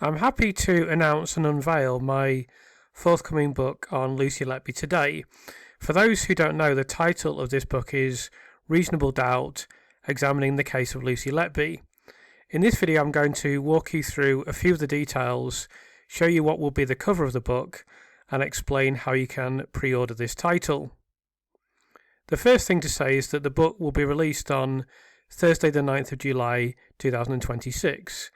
I'm happy to announce and unveil my forthcoming book on Lucy Letby today. For those who don't know, the title of this book is Reasonable Doubt, Examining the Case of Lucy Letby. In this video I'm going to walk you through a few of the details, show you what will be the cover of the book, and explain how you can pre-order this title. The first thing to say is that the book will be released on Thursday the 9th of July 2026.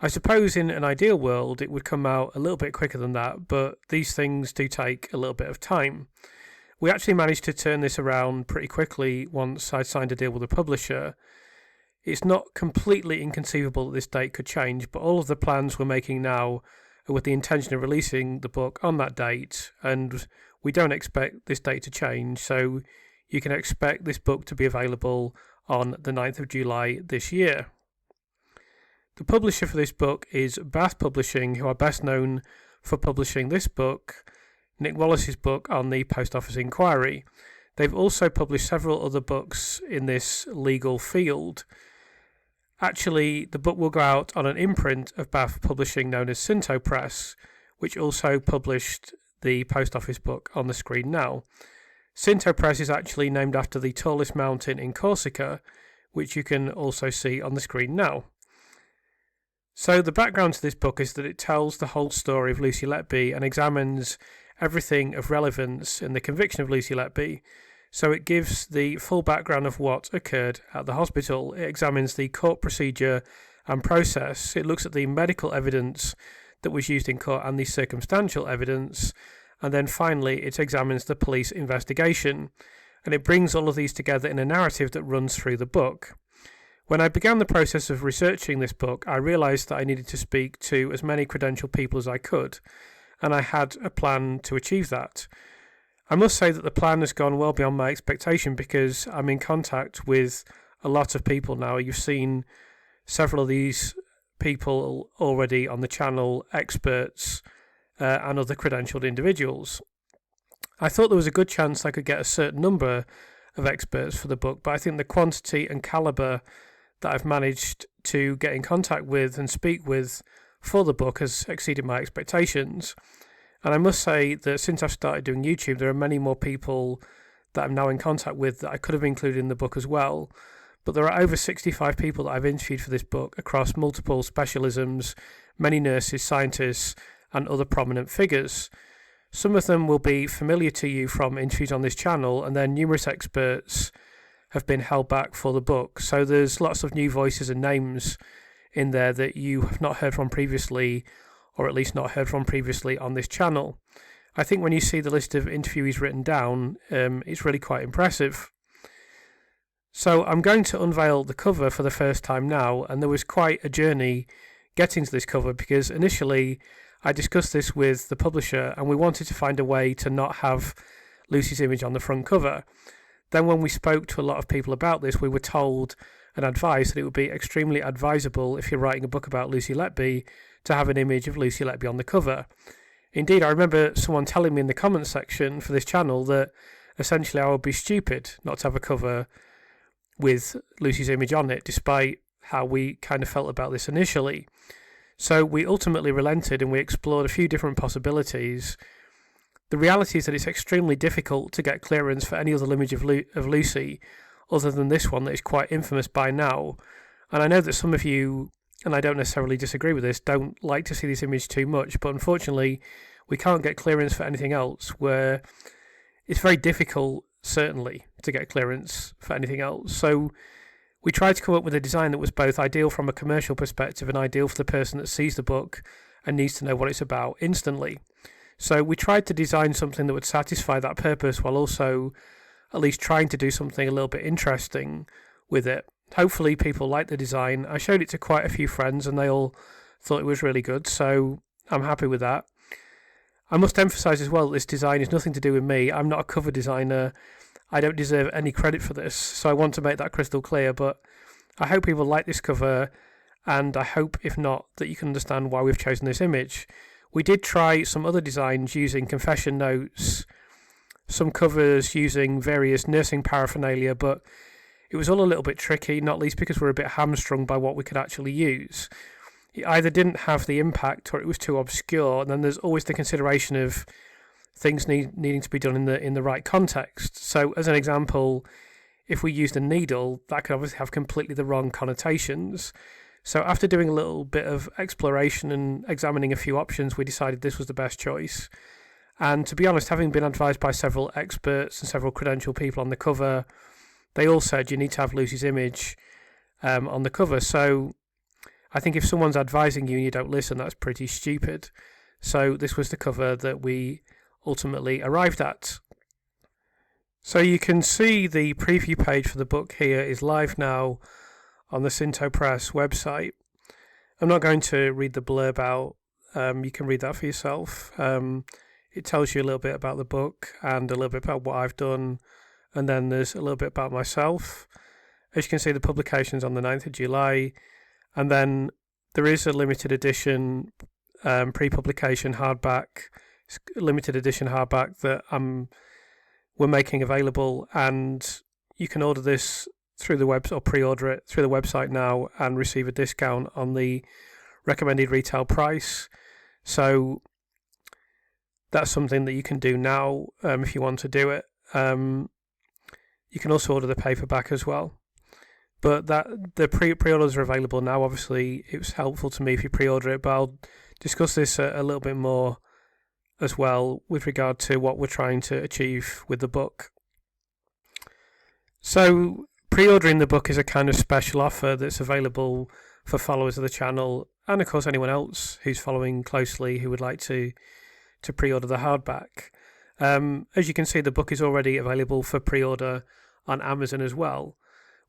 I suppose in an ideal world it would come out a little bit quicker than that, but these things do take a little bit of time. We actually managed to turn this around pretty quickly once I'd signed a deal with a publisher. It's not completely inconceivable that this date could change, but all of the plans we're making now are with the intention of releasing the book on that date, and we don't expect this date to change, so you can expect this book to be available on the 9th of July this year. The publisher for this book is Bath Publishing, who are best known for publishing this book, Nick Wallace's book on the Post Office Inquiry. They've also published several other books in this legal field. Actually, the book will go out on an imprint of Bath Publishing known as Cinto Press, which also published the Post Office book on the screen now. Cinto Press is actually named after the tallest mountain in Corsica, which you can also see on the screen now. So the background to this book is that it tells the whole story of Lucy Letby and examines everything of relevance in the conviction of Lucy Letby. So it gives the full background of what occurred at the hospital. It examines the court procedure and process. It looks at the medical evidence that was used in court and the circumstantial evidence. And then finally it examines the police investigation. And it brings all of these together in a narrative that runs through the book. When I began the process of researching this book, I realised that I needed to speak to as many credentialed people as I could, and I had a plan to achieve that. I must say that the plan has gone well beyond my expectation because I'm in contact with a lot of people now. You've seen several of these people already on the channel, experts and other credentialed individuals. I thought there was a good chance I could get a certain number of experts for the book, but I think the quantity and calibre that I've managed to get in contact with and speak with for the book has exceeded my expectations. And I must say that since I've started doing YouTube, there are many more people that I'm now in contact with that I could have included in the book as well. But there are over 65 people that I've interviewed for this book across multiple specialisms, many nurses, scientists, and other prominent figures. Some of them will be familiar to you from interviews on this channel, and then numerous experts have been held back for the book. So there's lots of new voices and names in there that you have not heard from previously, or at least not heard from previously on this channel. I think when you see the list of interviewees written down, it's really quite impressive. So I'm going to unveil the cover for the first time now, and there was quite a journey getting to this cover because initially I discussed this with the publisher and we wanted to find a way to not have Lucy's image on the front cover. Then when we spoke to a lot of people about this, we were told and advised that it would be extremely advisable if you're writing a book about Lucy Letby to have an image of Lucy Letby on the cover. Indeed, I remember someone telling me in the comments section for this channel that essentially I would be stupid not to have a cover with Lucy's image on it, despite how we kind of felt about this initially. So we ultimately relented and we explored a few different possibilities. The reality is that it's extremely difficult to get clearance for any other image of Lucy other than this one that is quite infamous by now. And I know that some of you, and I don't necessarily disagree with this, don't like to see this image too much, but unfortunately we can't get clearance for anything else, where it's very difficult, certainly, to get clearance for anything else. So we tried to come up with a design that was both ideal from a commercial perspective and ideal for the person that sees the book and needs to know what it's about instantly. So we tried to design something that would satisfy that purpose while also at least trying to do something a little bit interesting with it. Hopefully people like the design. I showed it to quite a few friends and they all thought it was really good, so I'm happy with that. I must emphasise as well that this design is nothing to do with me. I'm not a cover designer. I don't deserve any credit for this, so I want to make that crystal clear, but I hope people like this cover, and I hope, if not, that you can understand why we've chosen this image. We did try some other designs using confession notes, some covers using various nursing paraphernalia, but it was all a little bit tricky, not least because we're a bit hamstrung by what we could actually use. it either didn't have the impact or it was too obscure. And then there's always the consideration of things needing to be done in the right context. So as an example, if we used a needle, that could obviously have completely the wrong connotations. So after doing a little bit of exploration and examining a few options, we decided this was the best choice. And to be honest, having been advised by several experts and several credentialed people on the cover, they all said you need to have Lucy's image on the cover. So I think if someone's advising you and you don't listen, that's pretty stupid. So this was the cover that we ultimately arrived at. So you can see the preview page for the book here is live now on the Cinto Press website. I'm not going to read the blurb out. You can read that for yourself. It tells you a little bit about the book and a little bit about what I've done, and then there's a little bit about myself. As you can see, the publication's on the 9th of July, and then there is a limited edition pre-publication hardback, limited edition hardback that we're making available, and you can order this through the web or pre-order it through the website now and receive a discount on the recommended retail price. So that's something that you can do now if you want to do it. You can also order the paperback as well. But the pre-orders are available now. Obviously, it was helpful to me if you pre-order it, but I'll discuss this a little bit more as well with regard to what we're trying to achieve with the book. So pre-ordering the book is a kind of special offer that's available for followers of the channel, and of course anyone else who's following closely who would like to pre-order the hardback. As you can see, the book is already available for pre-order on Amazon as well.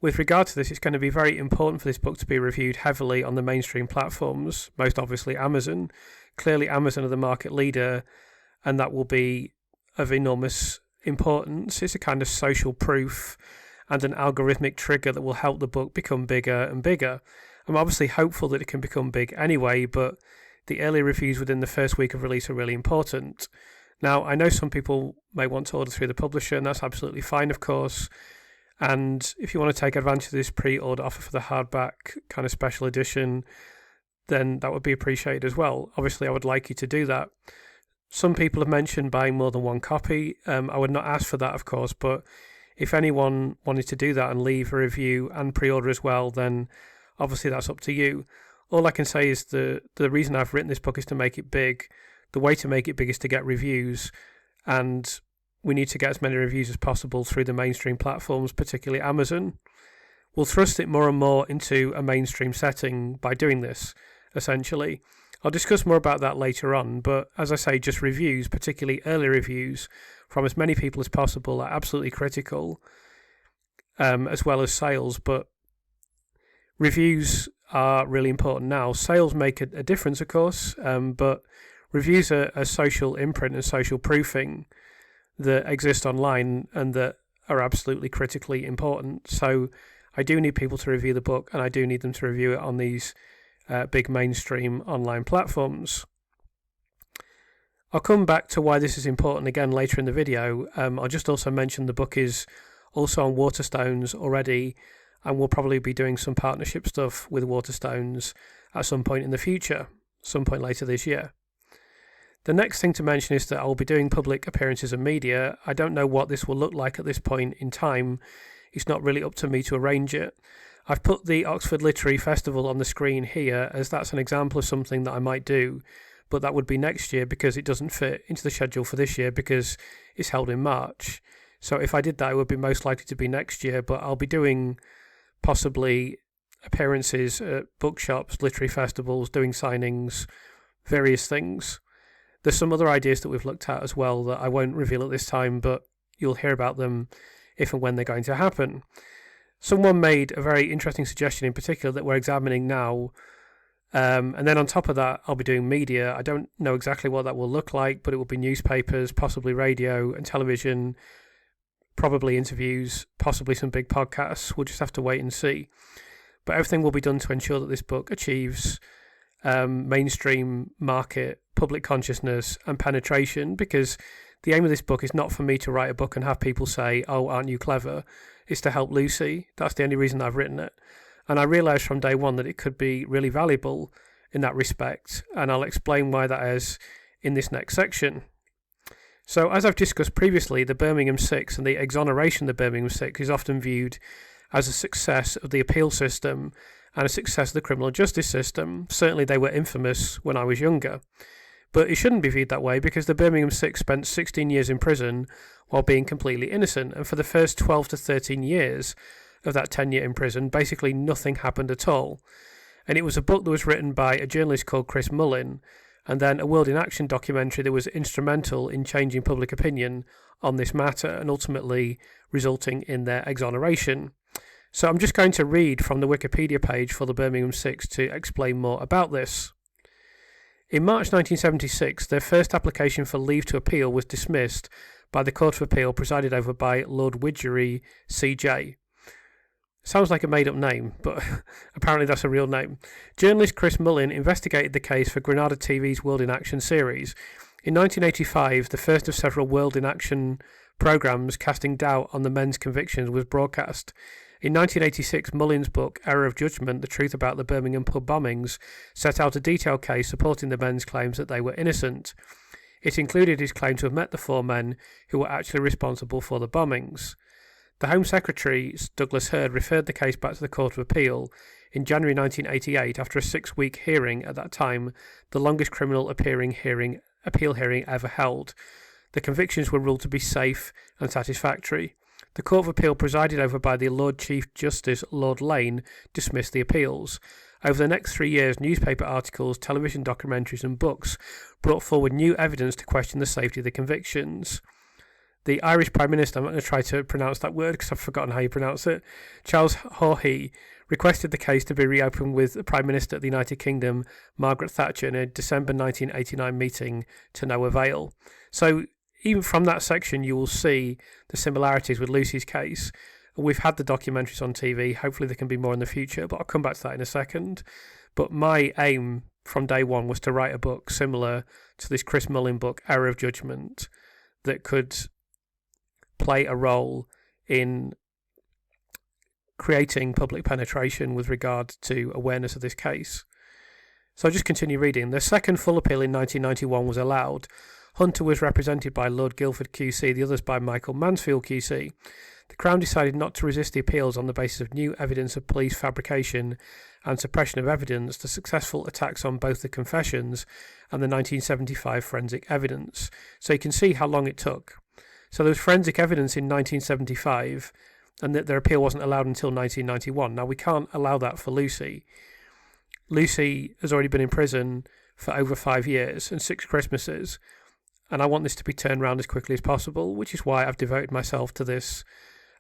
With regard to this, it's going to be very important for this book to be reviewed heavily on the mainstream platforms, most obviously Amazon. Clearly Amazon are the market leader, and that will be of enormous importance. It's a kind of social proof and an algorithmic trigger that will help the book become bigger and bigger. I'm obviously hopeful that it can become big anyway, but the early reviews within the first week of release are really important. Now, I know some people may want to order through the publisher, and that's absolutely fine, of course. And if you want to take advantage of this pre-order offer for the hardback kind of special edition, then that would be appreciated as well. Obviously, I would like you to do that. Some people have mentioned buying more than one copy. I would not ask for that, of course, but if anyone wanted to do that and leave a review and pre-order as well, then obviously that's up to you. All I can say is the reason I've written this book is to make it big. The way to make it big is to get reviews, and we need to get as many reviews as possible through the mainstream platforms, particularly Amazon. We'll thrust it more and more into a mainstream setting by doing this, essentially. I'll discuss more about that later on, but as I say, just reviews, particularly early reviews, from as many people as possible are absolutely critical, as well as sales, but reviews are really important now. Sales make a difference, of course, but reviews are a social imprint and social proofing that exist online and that are absolutely critically important. So I do need people to review the book, and I do need them to review it on these big mainstream online platforms. I'll come back to why this is important again later in the video. I'll just also mention the book is also on Waterstones already, and we'll probably be doing some partnership stuff with Waterstones at some point in the future, some point later this year. The next thing to mention is that I'll be doing public appearances and media. I don't know what this will look like at this point in time. It's not really up to me to arrange it. I've put the Oxford Literary Festival on the screen here as that's an example of something that I might do, but that would be next year because it doesn't fit into the schedule for this year because it's held in March. So if I did that, it would be most likely to be next year, but I'll be doing possibly appearances at bookshops, literary festivals, doing signings, various things. There's some other ideas that we've looked at as well that I won't reveal at this time, but you'll hear about them if and when they're going to happen. Someone made a very interesting suggestion in particular that we're examining now, and then on top of that I'll be doing media. I don't know exactly what that will look like, but it will be newspapers, possibly radio and television, probably interviews, possibly some big podcasts. We'll just have to wait and see. But everything will be done to ensure that this book achieves mainstream market, public consciousness and penetration, because the aim of this book is not for me to write a book and have people say, oh, aren't you clever? It's to help Lucy. That's the only reason I've written it. And I realised from day one that it could be really valuable. in that respect, and I'll explain why that is in this next section. So, as I've discussed previously, the Birmingham Six and the exoneration of the Birmingham Six is often viewed as a success of the appeal system and a success of the criminal justice system. Certainly they were infamous when I was younger. But it shouldn't be viewed that way, because the Birmingham Six spent 16 years in prison while being completely innocent, and for the first 12 to 13 years of that 10-year in prison, basically nothing happened at all. And it was a book that was written by a journalist called Chris Mullin, and then a World in Action documentary that was instrumental in changing public opinion on this matter and ultimately resulting in their exoneration. So I'm just going to read from the Wikipedia page for the Birmingham Six to explain more about this. In March 1976, their first application for leave to appeal was dismissed by the Court of Appeal presided over by Lord Widgery CJ. Sounds like a made-up name, but apparently that's a real name. Journalist Chris Mullin investigated the case for Granada TV's World in Action series. In 1985, the first of several World in Action programmes casting doubt on the men's convictions was broadcast. In 1986, Mullin's book, Error of Judgment, The Truth About the Birmingham Pub Bombings, set out a detailed case supporting the men's claims that they were innocent. It included his claim to have met the four men who were actually responsible for the bombings. The Home Secretary, Douglas Hurd, referred the case back to the Court of Appeal in January 1988 after a 6-week hearing, at that time the longest criminal appeal hearing ever held. The convictions were ruled to be safe and satisfactory. The Court of Appeal, presided over by the Lord Chief Justice Lord Lane, dismissed the appeals. Over the next 3 years, newspaper articles, television documentaries and books brought forward new evidence to question the safety of the convictions. The Irish Prime Minister, I'm not going to try to pronounce that word because I've forgotten how you pronounce it, Charles Haughey, requested the case to be reopened with the Prime Minister of the United Kingdom, Margaret Thatcher, in a December 1989 meeting to no avail. So even from that section, you will see the similarities with Lucy's case. We've had the documentaries on TV. Hopefully there can be more in the future, but I'll come back to that in a second. But my aim from day one was to write a book similar to this Chris Mullin book, Error of Judgment, that could play a role in creating public penetration with regard to awareness of this case. So I'll just continue reading. The second full appeal in 1991 was allowed. Hunter was represented by Lord Guildford QC, the others by Michael Mansfield QC. The Crown decided not to resist the appeals on the basis of new evidence of police fabrication and suppression of evidence, the successful attacks on both the confessions and the 1975 forensic evidence. So you can see how long it took. So there was forensic evidence in 1975, and that their appeal wasn't allowed until 1991. Now, we can't allow that for Lucy. Lucy has already been in prison for over 5 years and 6 Christmases, and I want this to be turned around as quickly as possible, which is why I've devoted myself to this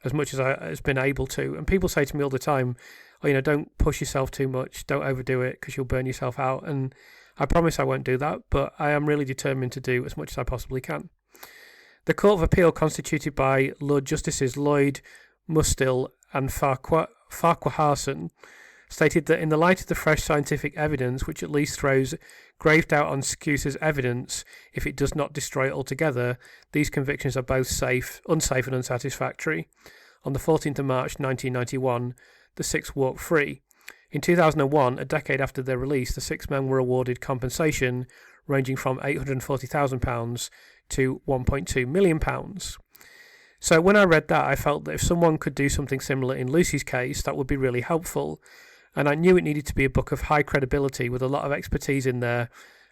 as much as I has been able to. And people say to me all the time, oh, don't push yourself too much, don't overdo it because you'll burn yourself out. And I promise I won't do that, but I am really determined to do as much as I possibly can. The Court of Appeal, constituted by Lord Justices Lloyd, Mustill and Farquharson, stated that in the light of the fresh scientific evidence, which at least throws grave doubt on Scusa's evidence if it does not destroy it altogether, these convictions are both unsafe and unsatisfactory. On the 14th of March 1991, the 6 walked free. In 2001, a decade after their release, the 6 men were awarded compensation ranging from £840,000 to £1.2 million. So when I read that, I felt that if someone could do something similar in Lucy's case, that would be really helpful. And I knew it needed to be a book of high credibility with a lot of expertise in there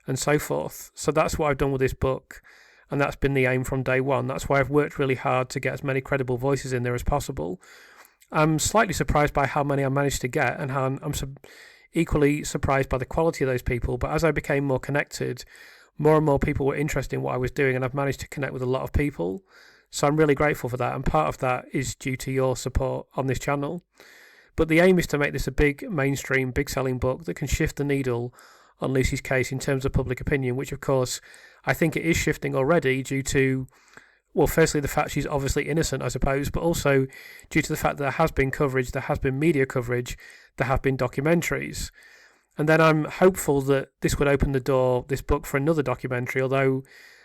and so forth. So that's what I've done with this book, and that's been the aim from day one. That's why I've worked really hard to get as many credible voices in there as possible. I'm slightly surprised by how many I managed to get, and how I'm equally surprised by the quality of those people. But as I became more connected, more and more people were interested in what I was doing, and I've managed to connect with a lot of people. So I'm really grateful for that, and part of that is due to your support on this channel. But the aim is to make this a big mainstream, big selling book that can shift the needle on Lucy's case in terms of public opinion, which of course I think it is shifting already due to, well, firstly the fact she's obviously innocent, I suppose, but also due to the fact that there has been coverage, there has been media coverage, there have been documentaries. And then I'm hopeful that this would open the door, this book, for another documentary, although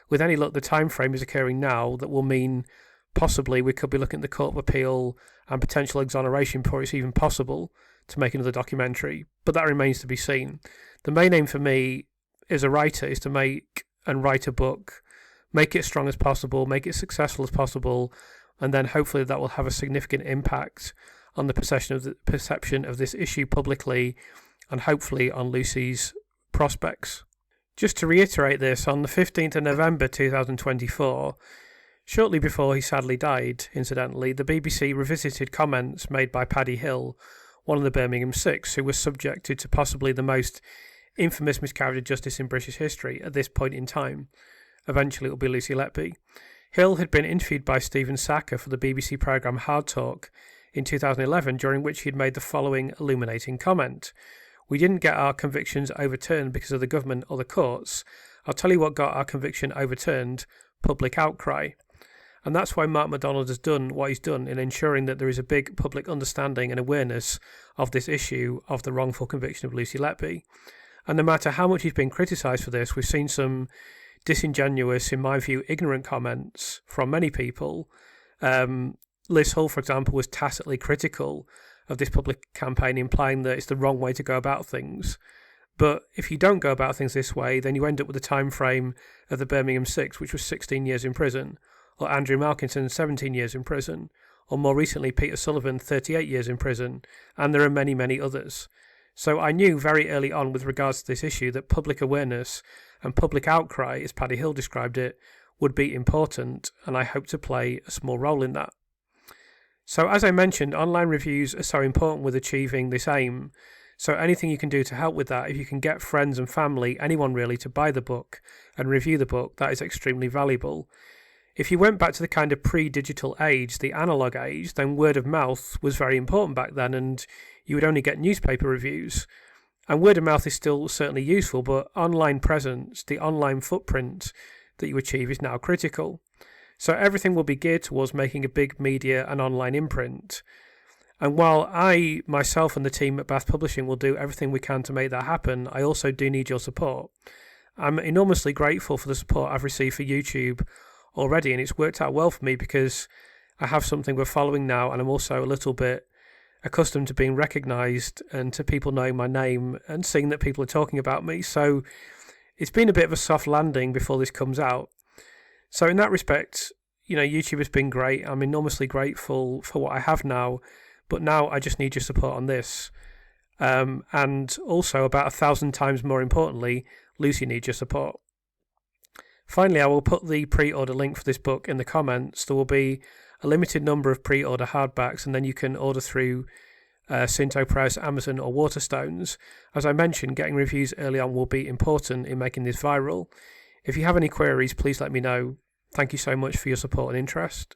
with any luck the time frame is occurring now that will mean possibly we could be looking at the Court of Appeal and potential exoneration before it's even possible to make another documentary, but that remains to be seen. The main aim for me as a writer is to make and write a book, make it as strong as possible, make it successful as possible, and then hopefully that will have a significant impact on the perception of this issue publicly, and hopefully on Lucy's prospects. Just to reiterate this, on the 15th of November 2024, shortly before he sadly died, incidentally, the BBC revisited comments made by Paddy Hill, one of the Birmingham Six, who was subjected to possibly the most infamous miscarriage of justice in British history at this point in time. Eventually it will be Lucy Letby. Hill had been interviewed by Stephen Sackur for the BBC programme Hard Talk in 2011, during which he had made the following illuminating comment. "We didn't get our convictions overturned because of the government or the courts. I'll tell you what got our conviction overturned: public outcry." And that's why Mark MacDonald has done what he's done in ensuring that there is a big public understanding and awareness of this issue of the wrongful conviction of Lucy Letby. And no matter how much he's been criticised for this, we've seen some disingenuous, in my view, ignorant comments from many people. Liz Hull, for example, was tacitly critical of this public campaign, implying that it's the wrong way to go about things. But if you don't go about things this way, then you end up with the time frame of the Birmingham Six, which was 16 years in prison, or Andrew Malkinson, 17 years in prison, or more recently Peter Sullivan, 38 years in prison, and there are many, many others. So I knew very early on with regards to this issue that public awareness and public outcry, as Paddy Hill described it, would be important, and I hope to play a small role in that. So as I mentioned, online reviews are so important with achieving this aim. So anything you can do to help with that, if you can get friends and family, anyone really, to buy the book and review the book, that is extremely valuable. If you went back to the kind of pre-digital age, the analogue age, then word of mouth was very important back then, and you would only get newspaper reviews. And word of mouth is still certainly useful, but online presence, the online footprint that you achieve, is now critical. So everything will be geared towards making a big media and online imprint. And while I, myself and the team at Bath Publishing will do everything we can to make that happen, I also do need your support. I'm enormously grateful for the support I've received for YouTube already, and it's worked out well for me because I have something we're following now, and I'm also a little bit accustomed to being recognised and to people knowing my name and seeing that people are talking about me. So it's been a bit of a soft landing before this comes out. So in that respect, YouTube has been great. I'm enormously grateful for what I have now, but now I just need your support on this. And also, about 1,000 times more importantly, Lucy needs your support. Finally, I will put the pre-order link for this book in the comments. There will be a limited number of pre-order hardbacks, and then you can order through Cinto Press, Amazon or Waterstones. As I mentioned, getting reviews early on will be important in making this viral. If you have any queries, please let me know. Thank you so much for your support and interest.